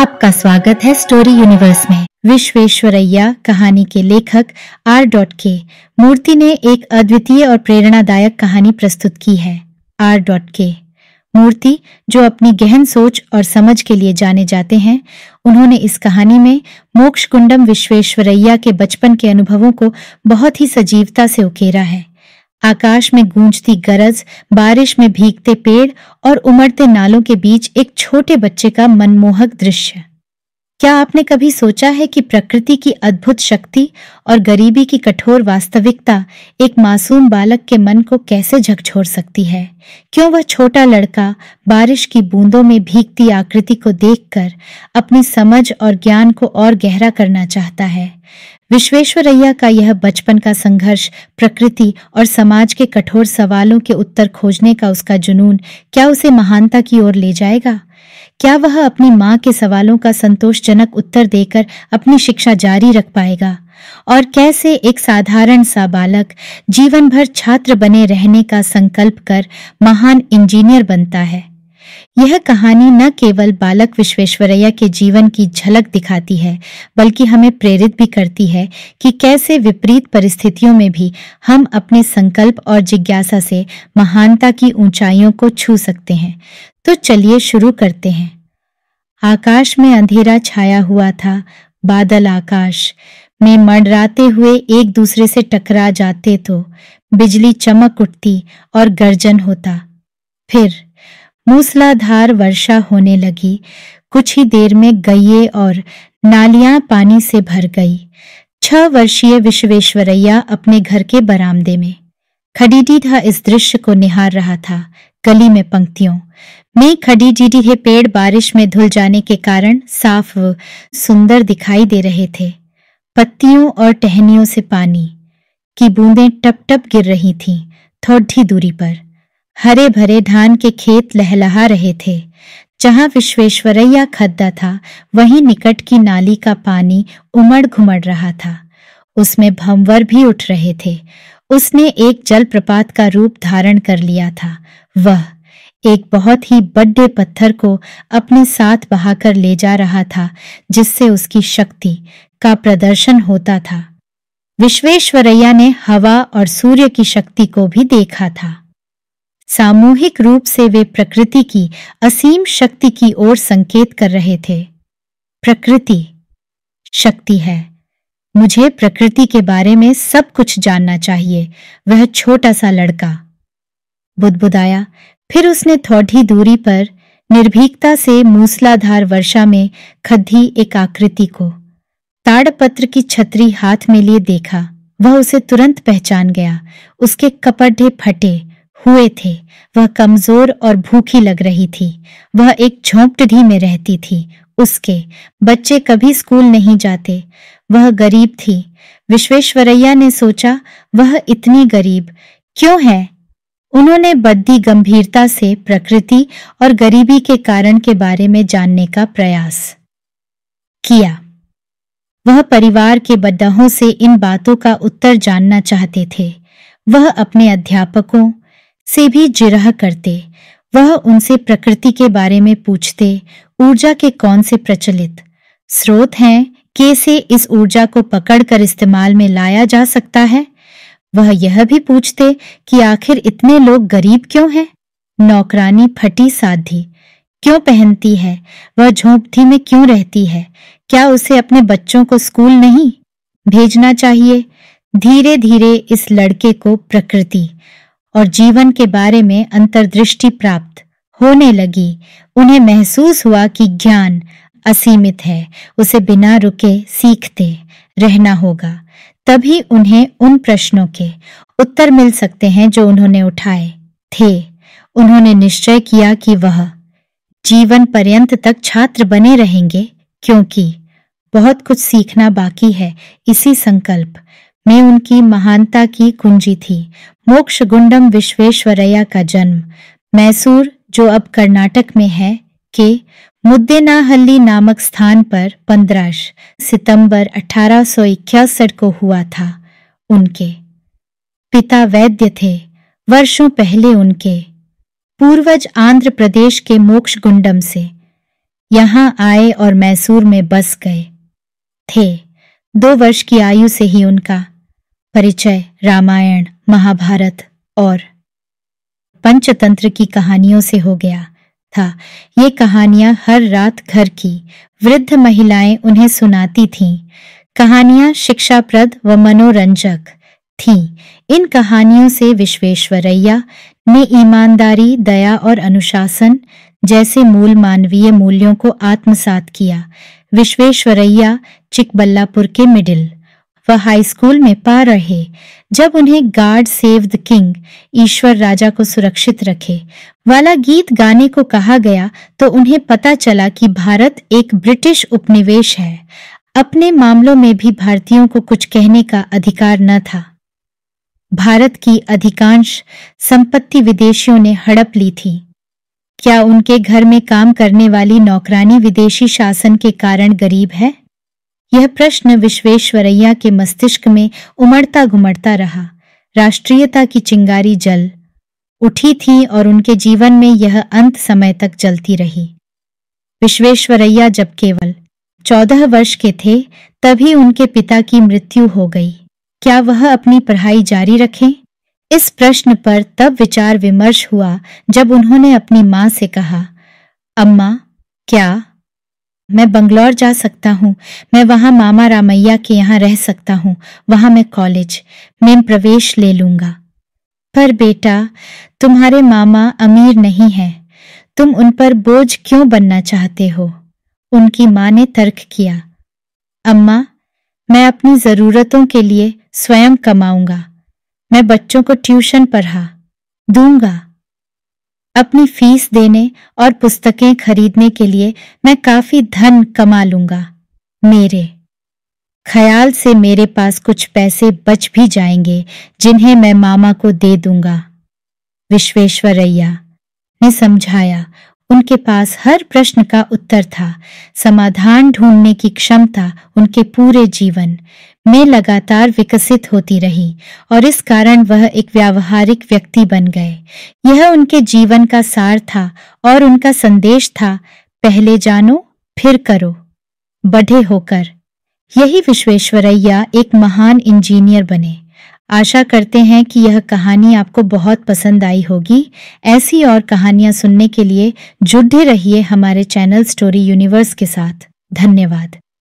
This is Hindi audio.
आपका स्वागत है स्टोरी यूनिवर्स में। विश्वेश्वरैया कहानी के लेखक R.K. मूर्ति ने एक अद्वितीय और प्रेरणादायक कहानी प्रस्तुत की है। R.K. मूर्ति, जो अपनी गहन सोच और समझ के लिए जाने जाते हैं, उन्होंने इस कहानी में मोक्षगुंडम विश्वेश्वरैया के बचपन के अनुभवों को बहुत ही सजीवता से उकेरा है। आकाश में गूंजती गरज, बारिश में भीगते पेड़ और उमड़ते नालों के बीच एक छोटे बच्चे का मनमोहक दृश्य। क्या आपने कभी सोचा है कि प्रकृति की अद्भुत शक्ति और गरीबी की कठोर वास्तविकता एक मासूम बालक के मन को कैसे झकझोर सकती है? क्यों वह छोटा लड़का बारिश की बूंदों में भीगती आकृति को देखकर अपनी समझ और ज्ञान को और गहरा करना चाहता है? विश्वेश्वरैया का यह बचपन का संघर्ष, प्रकृति और समाज के कठोर सवालों के उत्तर खोजने का उसका जुनून क्या उसे महानता की ओर ले जाएगा? क्या वह अपनी मां के सवालों का संतोषजनक उत्तर देकर अपनी शिक्षा जारी रख पाएगा? और कैसे एक साधारण सा बालक जीवन भर छात्र बने रहने का संकल्प कर महान इंजीनियर बनता है? यह कहानी न केवल बालक विश्वेश्वरैया के जीवन की झलक दिखाती है, बल्कि हमें प्रेरित भी करती है कि कैसे विपरीत परिस्थितियों में भी हम अपने संकल्प और जिज्ञासा से महानता की ऊंचाइयों को छू सकते हैं। तो चलिए शुरू करते हैं। आकाश में अंधेरा छाया हुआ था। बादल आकाश में मंडराते हुए एक दूसरे से टकरा जाते तो बिजली चमक उठती और गर्जन होता। फिर मूसलाधार वर्षा होने लगी। कुछ ही देर में गइये और नालियां पानी से भर गई। 6 वर्षीय विश्वेश्वरैया अपने घर के बरामदे में खड़ीडीढ़ा इस दृश्य को निहार रहा था। गली में पंक्तियों में खड़ीडीढ़े पेड़ बारिश में धुल जाने के कारण साफ व सुंदर दिखाई दे रहे थे। पत्तियों और टहनियों से पानी की बूंदें टप टप गिर रही थीं। थोड़ी दूरी पर हरे भरे धान के खेत लहलहा रहे थे। जहां विश्वेश्वरैया खद्दा था, वहीं निकट की नाली का पानी उमड़ घुमड़ रहा था। उसमें भंवर भी उठ रहे थे। उसने एक जलप्रपात का रूप धारण कर लिया था। वह एक बहुत ही बड़े पत्थर को अपने साथ बहाकर ले जा रहा था, जिससे उसकी शक्ति का प्रदर्शन होता था। विश्वेश्वरैया ने हवा और सूर्य की शक्ति को भी देखा था। सामूहिक रूप से वे प्रकृति की असीम शक्ति की ओर संकेत कर रहे थे। प्रकृति शक्ति है। मुझे प्रकृति के बारे में सब कुछ जानना चाहिए, वह छोटा सा लड़का बुदबुदाया। फिर उसने थोड़ी दूरी पर निर्भीकता से मूसलाधार वर्षा में खद्दी एक आकृति को ताड़पत्र की छतरी हाथ में लिए देखा। वह उसे तुरंत पहचान गया। उसके कपड़े फटे हुए थे। वह कमजोर और भूखी लग रही थी। वह एक झोंपड़ी में रहती थी। उसके बच्चे कभी स्कूल नहीं जाते। वह गरीब थी। विश्वेश्वरैया ने सोचा, वह इतनी गरीब क्यों है? उन्होंने बड़ी गंभीरता से प्रकृति और गरीबी के कारण के बारे में जानने का प्रयास किया। वह परिवार के बड़ों से इन बातों का उत्तर जानना चाहते थे। वह अपने अध्यापकों से भी जिरह करते। वह उनसे प्रकृति के बारे में पूछते। ऊर्जा के कौन से प्रचलित स्रोत हैं? कैसे इस ऊर्जा को पकड़कर इस्तेमाल में लाया जा सकता है? वह यह भी पूछते कि आखिर इतने लोग गरीब क्यों हैं? नौकरानी फटी साधी क्यों पहनती है? वह झोंपड़ी में क्यों रहती है? क्या उसे अपने बच्चों को स्कूल नहीं भेजना चाहिए? धीरे धीरे इस लड़के को प्रकृति और जीवन के बारे में अंतर्दृष्टि प्राप्त होने लगी। उन्हें महसूस हुआ कि ज्ञान असीमित है। उसे बिना रुके सीखते रहना होगा। तभी उन्हें उन प्रश्नों के उत्तर मिल सकते हैं जो उन्होंने उठाए थे। उन्होंने निश्चय किया कि वह जीवन पर्यंत तक छात्र बने रहेंगे, क्योंकि बहुत कुछ सीखना बाकी है। इसी संकल्प में उनकी महानता की कुंजी थी। मोक्षगुंडम विश्वेश्वरैया का जन्म मैसूर, जो अब कर्नाटक में है, के मुद्देनाहल्ली नामक स्थान पर 15 सितंबर 1861 को हुआ था। उनके पिता वैद्य थे। वर्षों पहले उनके पूर्वज आंध्र प्रदेश के मोक्षगुंडम से यहाँ आए और मैसूर में बस गए थे। 2 वर्ष की आयु से ही उनका परिचय रामायण, महाभारत और पंचतंत्र की कहानियों से हो गया था। ये कहानियां हर रात घर की वृद्ध महिलाएं उन्हें सुनाती थीं। कहानियां शिक्षाप्रद व मनोरंजक थीं। इन कहानियों से विश्वेश्वरैया ने ईमानदारी, दया और अनुशासन जैसे मूल मानवीय मूल्यों को आत्मसात किया। विश्वेश्वरैया चिकबल्लापुर के मिडिल व हाई स्कूल में पढ़ रहे जब उन्हें गॉड सेव द किंग, ईश्वर राजा को सुरक्षित रखे वाला गीत गाने को कहा गया तो उन्हें पता चला कि भारत एक ब्रिटिश उपनिवेश है। अपने मामलों में भी भारतीयों को कुछ कहने का अधिकार न था। भारत की अधिकांश संपत्ति विदेशियों ने हड़प ली थी। क्या उनके घर में काम करने वाली नौकरानी विदेशी शासन के कारण गरीब है? यह प्रश्न विश्वेश्वरैया के मस्तिष्क में उमड़ता घुमड़ता रहा। राष्ट्रीयता की चिंगारी जल उठी थी और उनके जीवन में यह अंत समय तक जलती रही। विश्वेश्वरैया जब केवल 14 वर्ष के थे तभी उनके पिता की मृत्यु हो गई। क्या वह अपनी पढ़ाई जारी रखें? इस प्रश्न पर तब विचार विमर्श हुआ जब उन्होंने अपनी मां से कहा, अम्मा, क्या मैं बंगलौर जा सकता हूँ? मैं वहां मामा रामैया के यहाँ रह सकता हूँ। वहां मैं कॉलेज में प्रवेश ले लूंगा। पर बेटा, तुम्हारे मामा अमीर नहीं हैं। तुम उन पर बोझ क्यों बनना चाहते हो? उनकी मां ने तर्क किया। अम्मा, मैं अपनी जरूरतों के लिए स्वयं कमाऊंगा। मैं बच्चों को ट्यूशन पढ़ा दूंगा। अपनी फीस देने और पुस्तकें खरीदने के लिए मैं काफी धन कमा लूंगा। मेरे ख्याल से मेरे पास कुछ पैसे बच भी जाएंगे जिन्हें मैं मामा को दे दूंगा। विश्वेश्वरैया ने समझाया। उनके पास हर प्रश्न का उत्तर था। समाधान ढूंढने की क्षमता उनके पूरे जीवन में लगातार विकसित होती रही और इस कारण वह एक व्यावहारिक व्यक्ति बन गए। यह उनके जीवन का सार था और उनका संदेश था, पहले जानो फिर करो, बढ़े होकर। यही विश्वेश्वरैया एक महान इंजीनियर बने। आशा करते हैं कि यह कहानी आपको बहुत पसंद आई होगी। ऐसी और कहानियां सुनने के लिए जुड़े रहिए हमारे चैनल स्टोरी यूनिवर्स के साथ। धन्यवाद।